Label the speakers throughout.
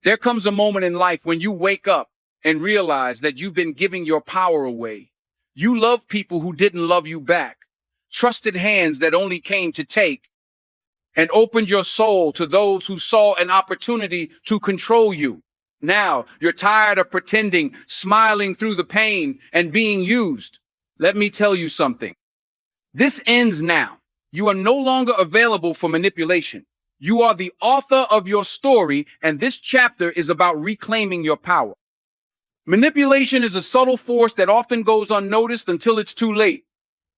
Speaker 1: There comes a moment in life when you wake up and realize that you've been giving your power away. You love people who didn't love you back, trusted hands that only came to take, and opened your soul to those who saw an opportunity to control you. Now you're tired of pretending, smiling through the pain, and being used. Let me tell you something. This ends now. You are no longer available for manipulation. You are the author of your story, and this chapter is about reclaiming your power. Manipulation is a subtle force that often goes unnoticed until it's too late.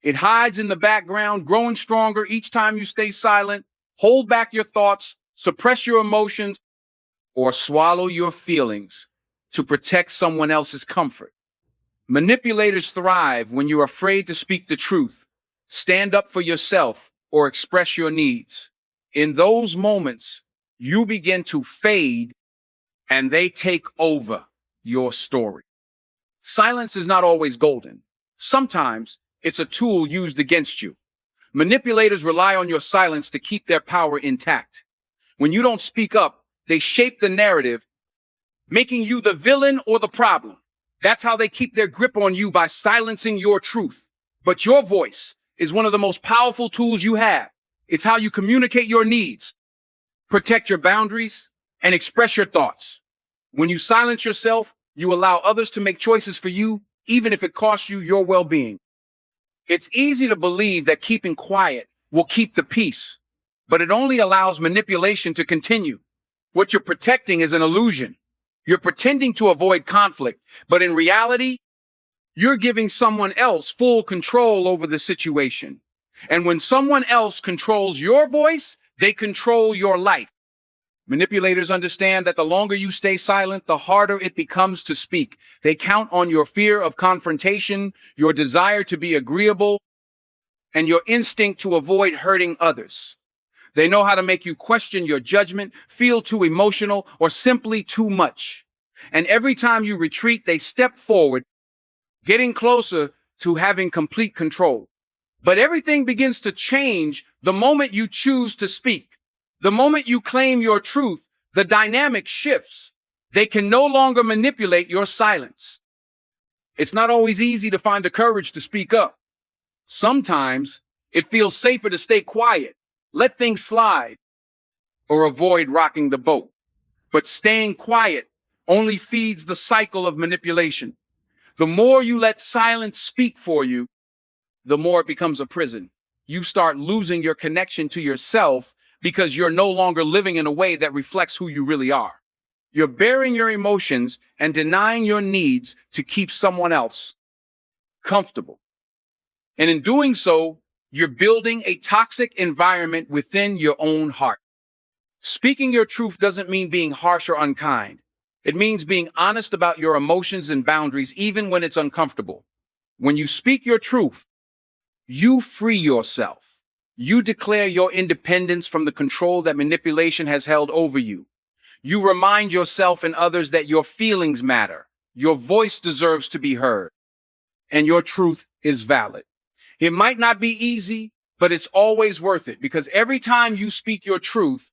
Speaker 1: It hides in the background, growing stronger each time you stay silent, hold back your thoughts, suppress your emotions, or swallow your feelings to protect someone else's comfort. Manipulators thrive when you're afraid to speak the truth, stand up for yourself, or express your needs. In those moments, you begin to fade and they take over your story. Silence is not always golden. Sometimes it's a tool used against you. Manipulators rely on your silence to keep their power intact. When you don't speak up, they shape the narrative, making you the villain or the problem. That's how they keep their grip on you, by silencing your truth. But your voice is one of the most powerful tools you have. It's how you communicate your needs, protect your boundaries, and express your thoughts. When you silence yourself, you allow others to make choices for you, even if it costs you your well-being. It's easy to believe that keeping quiet will keep the peace, but it only allows manipulation to continue. What you're protecting is an illusion. You're pretending to avoid conflict, but in reality, you're giving someone else full control over the situation. And when someone else controls your voice, they control your life. Manipulators understand that the longer you stay silent, the harder it becomes to speak. They count on your fear of confrontation, your desire to be agreeable, and your instinct to avoid hurting others. They know how to make you question your judgment, feel too emotional, or simply too much. And every time you retreat, they step forward, getting closer to having complete control. But everything begins to change the moment you choose to speak. The moment you claim your truth, the dynamic shifts. They can no longer manipulate your silence. It's not always easy to find the courage to speak up. Sometimes it feels safer to stay quiet, let things slide, or avoid rocking the boat. But staying quiet only feeds the cycle of manipulation. The more you let silence speak for you, the more it becomes a prison. You start losing your connection to yourself because you're no longer living in a way that reflects who you really are. You're bearing your emotions and denying your needs to keep someone else comfortable. And in doing so, you're building a toxic environment within your own heart. Speaking your truth doesn't mean being harsh or unkind. It means being honest about your emotions and boundaries, even when it's uncomfortable. When you speak your truth, you free yourself. You declare your independence from the control that manipulation has held over you. You remind yourself and others that your feelings matter, your voice deserves to be heard, and your truth is valid. It might not be easy, but it's always worth it, because every time you speak your truth,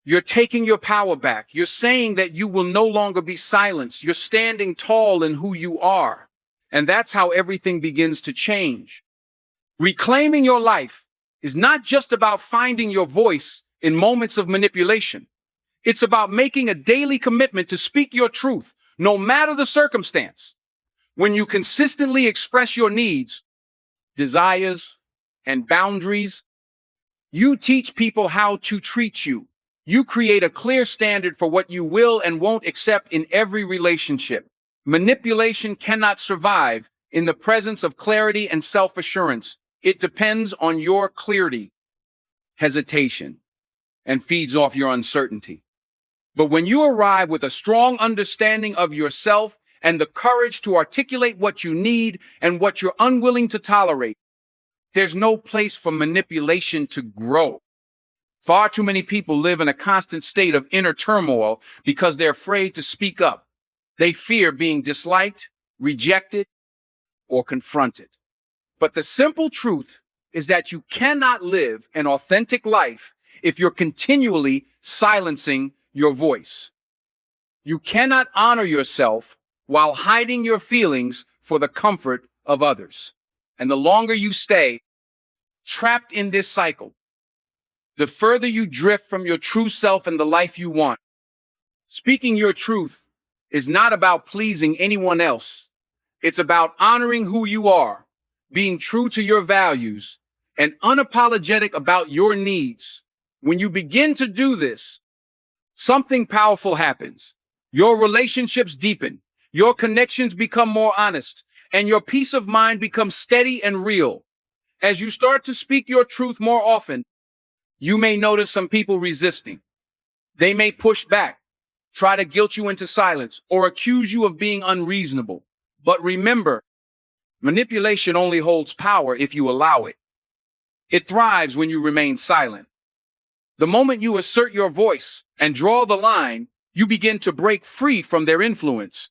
Speaker 1: you're taking your power back. You're saying that you will no longer be silenced. You're standing tall in who you are. And that's how everything begins to change. Reclaiming your life is not just about finding your voice in moments of manipulation. It's about making a daily commitment to speak your truth, no matter the circumstance. When you consistently express your needs, desires, and boundaries, you teach people how to treat you. You create a clear standard for what you will and won't accept in every relationship. Manipulation cannot survive in the presence of clarity and self-assurance. It depends on your clarity, hesitation, and feeds off your uncertainty. But when you arrive with a strong understanding of yourself and the courage to articulate what you need and what you're unwilling to tolerate, there's no place for manipulation to grow. Far too many people live in a constant state of inner turmoil because they're afraid to speak up. They fear being disliked, rejected, or confronted. But the simple truth is that you cannot live an authentic life if you're continually silencing your voice. You cannot honor yourself while hiding your feelings for the comfort of others. And the longer you stay trapped in this cycle, the further you drift from your true self and the life you want. Speaking your truth is not about pleasing anyone else. It's about honoring who you are, being true to your values, and unapologetic about your needs. When you begin to do this, something powerful happens. Your relationships deepen, your connections become more honest, and your peace of mind becomes steady and real. As you start to speak your truth more often, you may notice some people resisting. They may push back, try to guilt you into silence, or accuse you of being unreasonable. But remember, manipulation only holds power if you allow it. It thrives when you remain silent. The moment you assert your voice and draw the line, you begin to break free from their influence.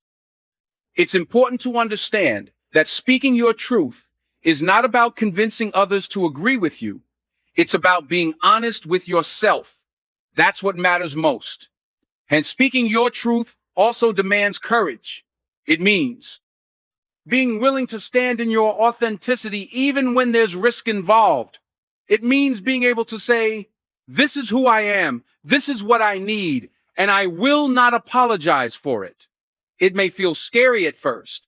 Speaker 1: It's important to understand that speaking your truth is not about convincing others to agree with you. It's about being honest with yourself. That's what matters most. And speaking your truth also demands courage. It means being willing to stand in your authenticity even when there's risk involved. It means being able to say, this is who I am, this is what I need, and I will not apologize for it. It may feel scary at first,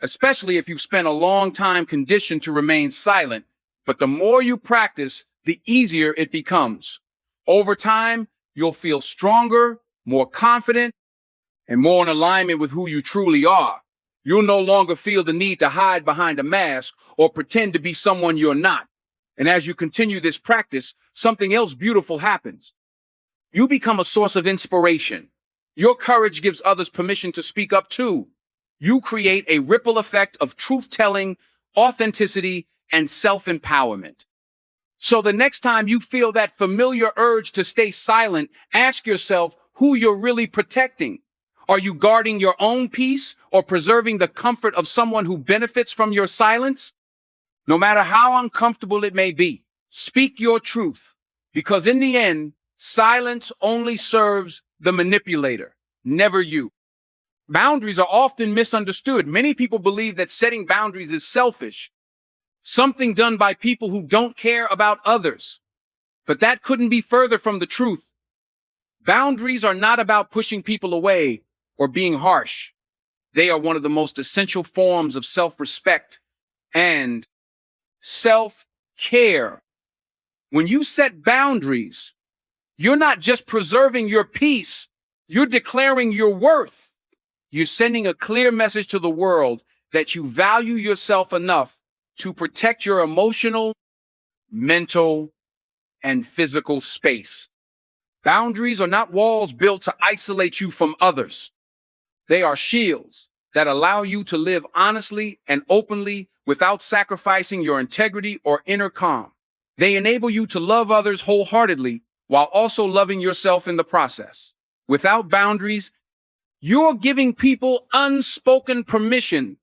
Speaker 1: especially if you've spent a long time conditioned to remain silent, but the more you practice, the easier it becomes. Over time, you'll feel stronger, more confident, and more in alignment with who you truly are. You'll no longer feel the need to hide behind a mask or pretend to be someone you're not. And as you continue this practice, something else beautiful happens. You become a source of inspiration. Your courage gives others permission to speak up too. You create a ripple effect of truth-telling, authenticity, and self-empowerment. So the next time you feel that familiar urge to stay silent, ask yourself who you're really protecting. Are you guarding your own peace or preserving the comfort of someone who benefits from your silence? No matter how uncomfortable it may be, speak your truth, because in the end, silence only serves the manipulator, never you. Boundaries are often misunderstood. Many people believe that setting boundaries is selfish, something done by people who don't care about others. But that couldn't be further from the truth. Boundaries are not about pushing people away or being harsh. They are one of the most essential forms of self-respect and self-care. When you set boundaries, you're not just preserving your peace, you're declaring your worth. You're sending a clear message to the world that you value yourself enough to protect your emotional, mental, and physical space. Boundaries are not walls built to isolate you from others. They are shields that allow you to live honestly and openly without sacrificing your integrity or inner calm. They enable you to love others wholeheartedly while also loving yourself in the process. Without boundaries, you're giving people unspoken permission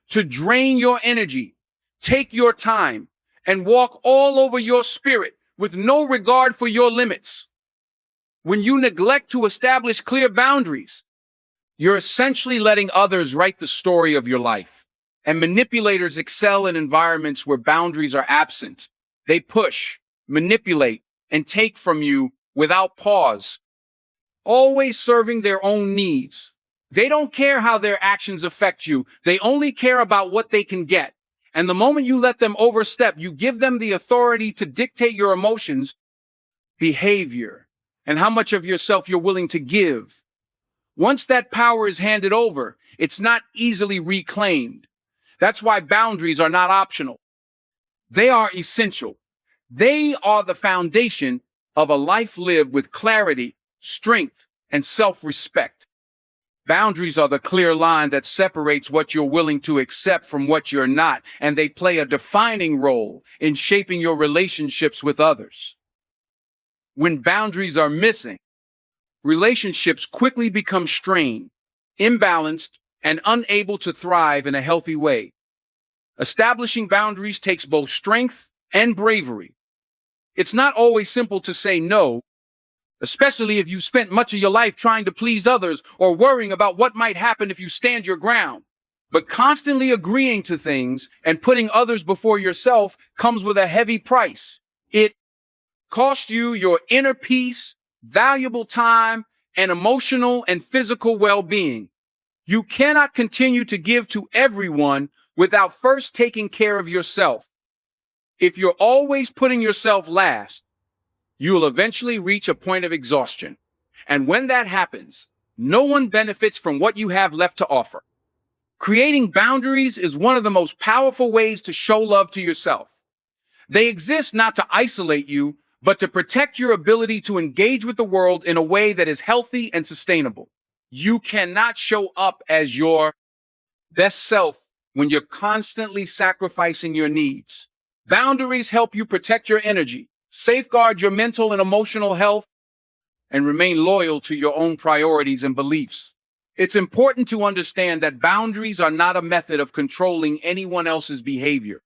Speaker 1: to drain your energy, take your time, and walk all over your spirit with no regard for your limits. When you neglect to establish clear boundaries, you're essentially letting others write the story of your life. And manipulators excel in environments where boundaries are absent. They push, manipulate, and take from you without pause, always serving their own needs. They don't care how their actions affect you. They only care about what they can get. And the moment you let them overstep, you give them the authority to dictate your emotions, behavior, and how much of yourself you're willing to give. Once that power is handed over, it's not easily reclaimed. That's why boundaries are not optional. They are essential. They are the foundation of a life lived with clarity, strength, and self-respect. Boundaries are the clear line that separates what you're willing to accept from what you're not, and they play a defining role in shaping your relationships with others. When boundaries are missing, relationships quickly become strained, imbalanced, and unable to thrive in a healthy way. Establishing boundaries takes both strength and bravery. It's not always simple to say no, especially if you spent much of your life trying to please others or worrying about what might happen if you stand your ground. But constantly agreeing to things and putting others before yourself comes with a heavy price. It costs you your inner peace, valuable time, and emotional and physical well-being. You cannot continue to give to everyone without first taking care of yourself. If you're always putting yourself last, you will eventually reach a point of exhaustion. And when that happens, no one benefits from what you have left to offer. Creating boundaries is one of the most powerful ways to show love to yourself. They exist not to isolate you, but to protect your ability to engage with the world in a way that is healthy and sustainable. You cannot show up as your best self when you're constantly sacrificing your needs. Boundaries help you protect your energy, safeguard your mental and emotional health, and remain loyal to your own priorities and beliefs. It's important to understand that boundaries are not a method of controlling anyone else's behavior.